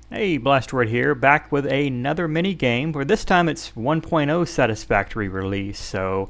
Hey, Blastoid here, back with another mini game, where this time it's 1.0 Satisfactory release. So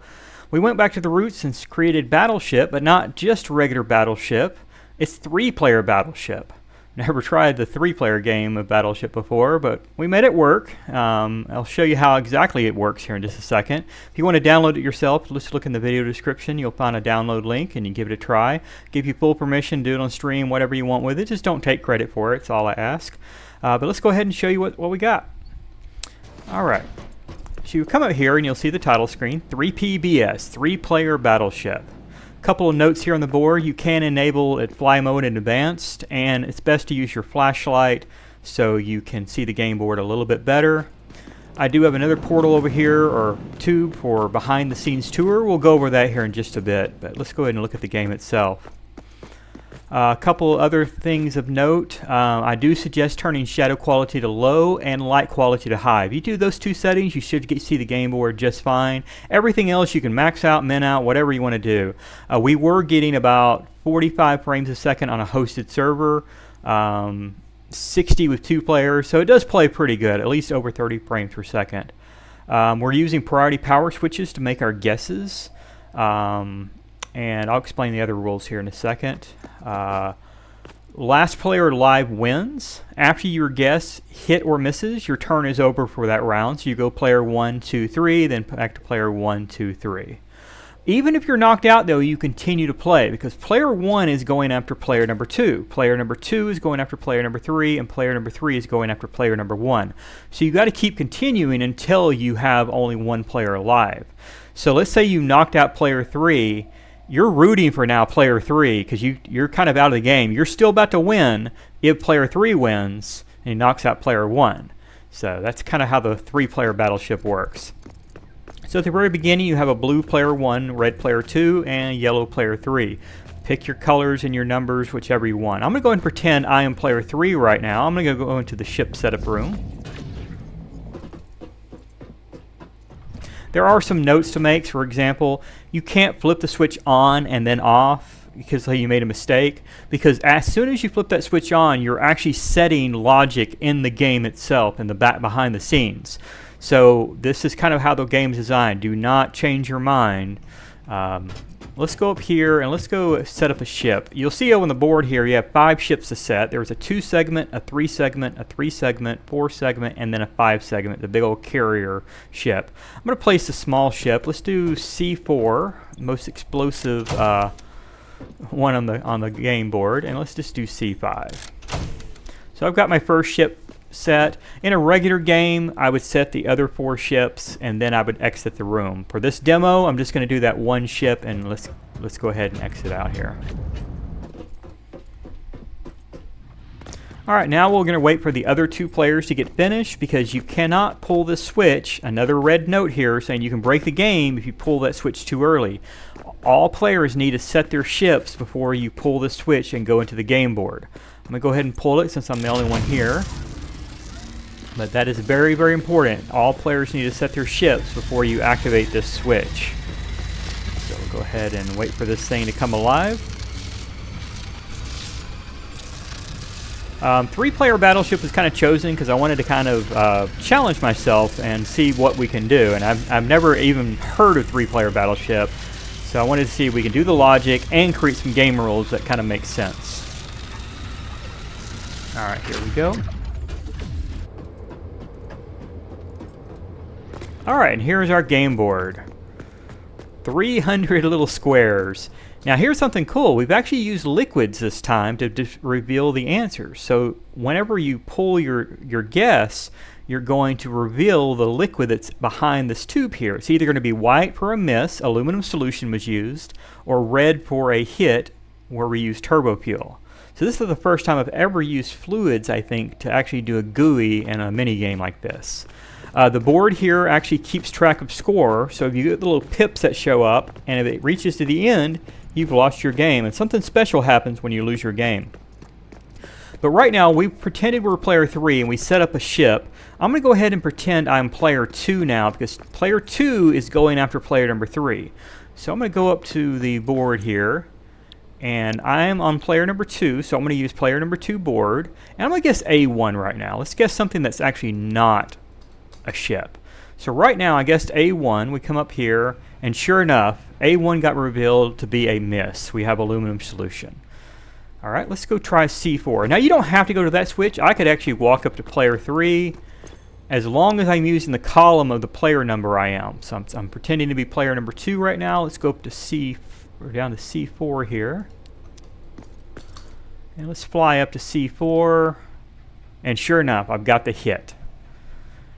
we went back to the roots and created Battleship, but not just regular Battleship. It's 3-player Battleship. Never tried the 3-player game of Battleship before, but we made it work. I'll show you how exactly it works here in just a second. If you want to download it yourself, just look in the video description. You'll find a download link and you give it a try. Give you full permission, do it on stream, whatever you want with it. Just don't take credit for it, that's all I ask. But let's go ahead and show you what we got. Alright, so you come up here and you'll see the title screen, 3PBS, 3-player Battleship. Couple of notes here on the board. You can enable it fly mode in advanced, and it's best to use your flashlight so you can see the game board a little bit better. I do have another portal over here, or tube, for behind the scenes tour. We'll go over that here in just a bit, but let's go ahead and look at the game itself. A couple other things of note. I do suggest turning shadow quality to low and light quality to high. If you do those two settings, you should see the game board just fine. Everything else you can max out, min out, whatever you want to do. We were getting about 45 frames a second on a hosted server, 60 with 2 players, so it does play pretty good, at least over 30 frames per second. We're using priority power switches to make our guesses. And I'll explain the other rules here in a second. Last player alive wins. After your guess hit or misses, your turn is over for that round. So you go player 1, 2, 3, then back to player 1, 2, 3. Even if you're knocked out, though, you continue to play, because player 1 is going after player number 2. Player number 2 is going after player number 3, and player number 3 is going after player number 1. So you got to keep continuing until you have only one player alive. So let's say you knocked out player 3. You're rooting for now player 3 because you're kind of out of the game. You're still about to win if player 3 wins and he knocks out player 1. So that's kind of how the 3-player Battleship works. So at the very beginning, you have a blue player 1, red player 2, and yellow player 3. Pick your colors and your numbers, whichever you want. I'm going to go ahead and pretend I am player 3 right now. I'm going to go into the ship setup room. There are some notes to make. For example, you can't flip the switch on and then off because you made a mistake, because as soon as you flip that switch on, you're actually setting logic in the game itself, in the back behind the scenes. So this is kind of how the game is designed. Do not change your mind. Let's go up here and let's go set up a ship. You'll see on the board here you have 5 ships to set. There's a 2-segment, a 3-segment, a 3-segment, 4-segment, and then a 5-segment, the big old carrier ship. I'm going to place the small ship. Let's do C4, most explosive one on the game board, and let's just do C5. So I've got my first ship set. In a regular game, I would set the other 4 ships and then I would exit the room. For this demo, I'm just going to do that one ship, and let's go ahead and exit out here. Alright, now we're going to wait for the other 2 players to get finished, because you cannot pull this switch. Another red note here saying you can break the game if you pull that switch too early. All players need to set their ships before you pull the switch and go into the game board. I'm going to go ahead and pull it since I'm the only one here. But that is very, very important. All players need to set their ships before you activate this switch. So we'll go ahead and wait for this thing to come alive. 3-player Battleship was kind of chosen because I wanted to kind of challenge myself and see what we can do. And I've never even heard of 3-player Battleship. So I wanted to see if we can do the logic and create some game rules that kind of make sense. Alright, here we go. Alright, and here's our game board. 300 little squares. Now here's something cool. We've actually used liquids this time to reveal the answers. So whenever you pull your guess, you're going to reveal the liquid that's behind this tube here. It's either going to be white for a miss, aluminum solution was used, or red for a hit, where we used turbo fuel. So this is the first time I've ever used fluids, I think, to actually do a GUI in a mini game like this. The board here actually keeps track of score, so if you get the little pips that show up, and if it reaches to the end, you've lost your game, and something special happens when you lose your game. But right now, we've pretended we're player 3, and we set up a ship. I'm going to go ahead and pretend I'm player 2 now, because player 2 is going after player number 3. So I'm going to go up to the board here, And I'm on player number 2, so I'm going to use player number 2 board. And I'm going to guess A1 right now. Let's guess something that's actually not a ship. So right now I guessed A1. We come up here, and sure enough, A1 got revealed to be a miss. We have aluminum solution. All right, let's go try C4. Now you don't have to go to that switch. I could actually walk up to player 3 as long as I'm using the column of the player number I am. So I'm pretending to be player number 2 right now. Let's go up to C. We're down to C4 here. And let's fly up to C4. And sure enough, I've got the hit.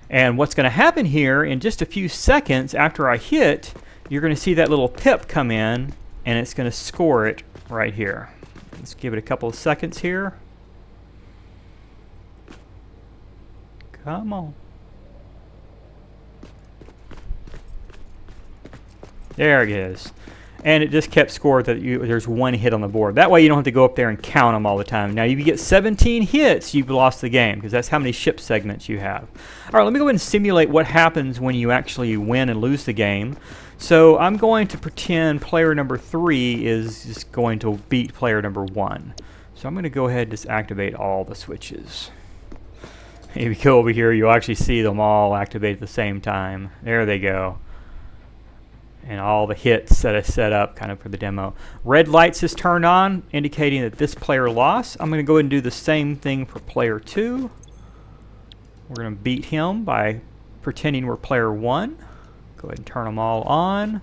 And what's going to happen here in just a few seconds after I hit, you're going to see that little pip come in, and it's going to score it right here. Let's give it a couple of seconds here. Come on. There it is. And it just kept score that there's one hit on the board. That way you don't have to go up there and count them all the time. Now, if you get 17 hits, you've lost the game, because that's how many ship segments you have. All right, let me go ahead and simulate what happens when you actually win and lose the game. So I'm going to pretend player number 3 is just going to beat player number 1. So I'm going to go ahead and just activate all the switches. If you go over here, you'll actually see them all activate at the same time. There they go. And all the hits that I set up kind of for the demo. Red lights is turned on, indicating that this player lost. I'm going to go ahead and do the same thing for player 2. We're going to beat him by pretending we're player 1. Go ahead and turn them all on.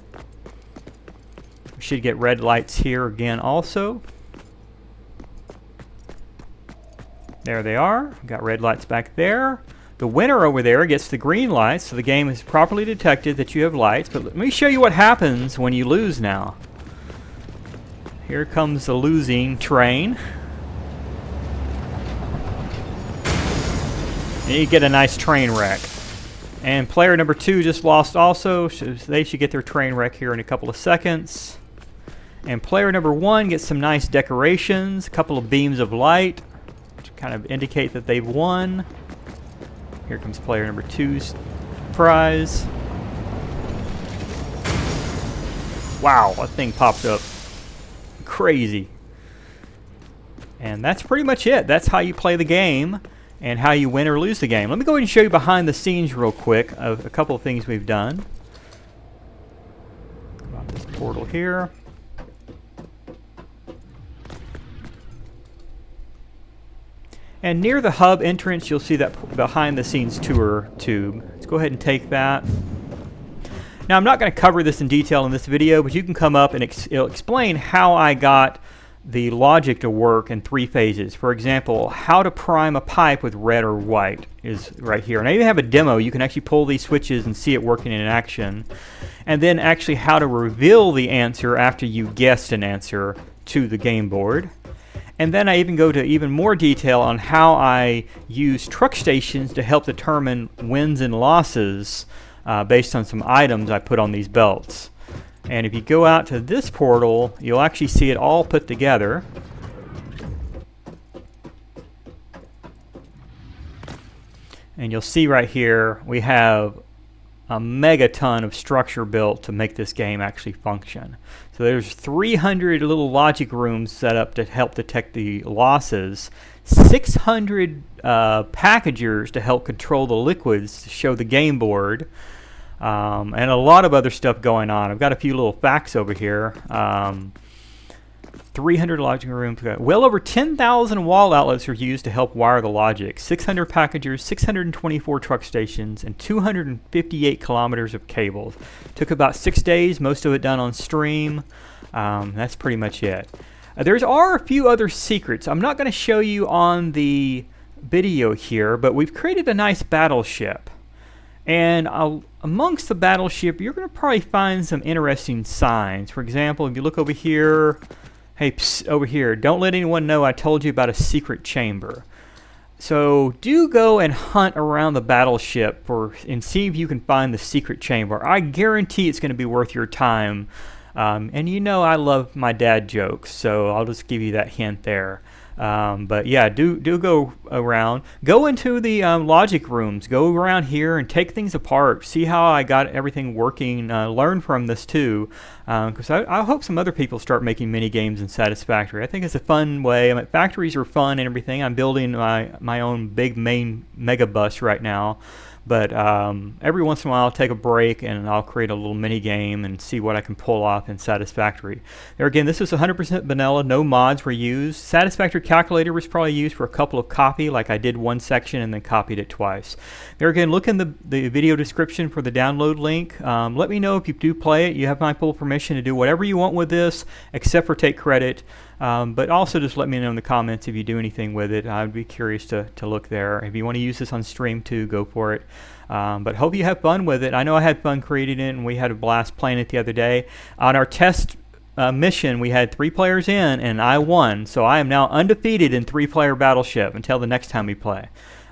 We should get red lights here again also. There they are. Got red lights back there. The winner over there gets the green lights, so the game has properly detected that you have lights. But let me show you what happens when you lose now. Here comes the losing train. And you get a nice train wreck. And player number 2 just lost also, so they should get their train wreck here in a couple of seconds. And player number 1 gets some nice decorations, a couple of beams of light to kind of indicate that they've won. Here comes player number 2's prize. Wow, that thing popped up. Crazy. And that's pretty much it. That's how you play the game and how you win or lose the game. Let me go ahead and show you behind the scenes real quick of a couple of things we've done. About this portal here. And near the hub entrance, you'll see that behind the scenes tour tube. Let's go ahead and take that. Now, I'm not going to cover this in detail in this video, but you can come up and it'll explain how I got the logic to work in 3 phases. For example, how to prime a pipe with red or white is right here. And I even have a demo. You can actually pull these switches and see it working in action. And then actually how to reveal the answer after you guessed an answer to the game board. And then I even go to even more detail on how I use truck stations to help determine wins and losses based on some items I put on these belts. And if you go out to this portal, you'll actually see it all put together. And you'll see right here we have a megaton of structure built to make this game actually function. So there's 300 little logic rooms set up to help detect the losses, 600 packagers to help control the liquids to show the game board, and a lot of other stuff going on. I've got a few little facts over here. 300 logic rooms. Well over 10,000 wall outlets are used to help wire the logic. 600 packagers, 624 truck stations, and 258 kilometers of cables. Took about 6 days, most of it done on stream. That's pretty much it. There are a few other secrets. I'm not going to show you on the video here, but we've created a nice battleship. And amongst the battleship, you're going to probably find some interesting signs. For example, if you look over here, hey, psst, over here, don't let anyone know I told you about a secret chamber. So do go and hunt around the battleship and see if you can find the secret chamber. I guarantee it's going to be worth your time. And you know I love my dad jokes, so I'll just give you that hint there. But yeah, do go around. Go into the logic rooms. Go around here and take things apart. See how I got everything working. Learn from this too, because I hope some other people start making mini games in Satisfactory. I think it's a fun way. I mean, factories are fun and everything. I'm building my own big main mega bus right now. But every once in a while I'll take a break and I'll create a little mini game and see what I can pull off in Satisfactory. There again, this was 100% vanilla, no mods were used. Satisfactory calculator was probably used for a couple of copy, like I did one section and then copied it twice. There again, look in the video description for the download link. Let me know if you do play it. You have my full permission to do whatever you want with this, except for take credit. But also just let me know in the comments if you do anything with it. I'd be curious to look there. If you want to use this on stream too, go for it. But hope you have fun with it. I know I had fun creating it, and we had a blast playing it the other day. On our test mission, we had 3 players in, and I won. So I am now undefeated in 3-player Battleship until the next time we play.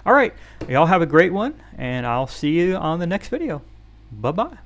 All right, y'all have a great one, and I'll see you on the next video. Bye-bye.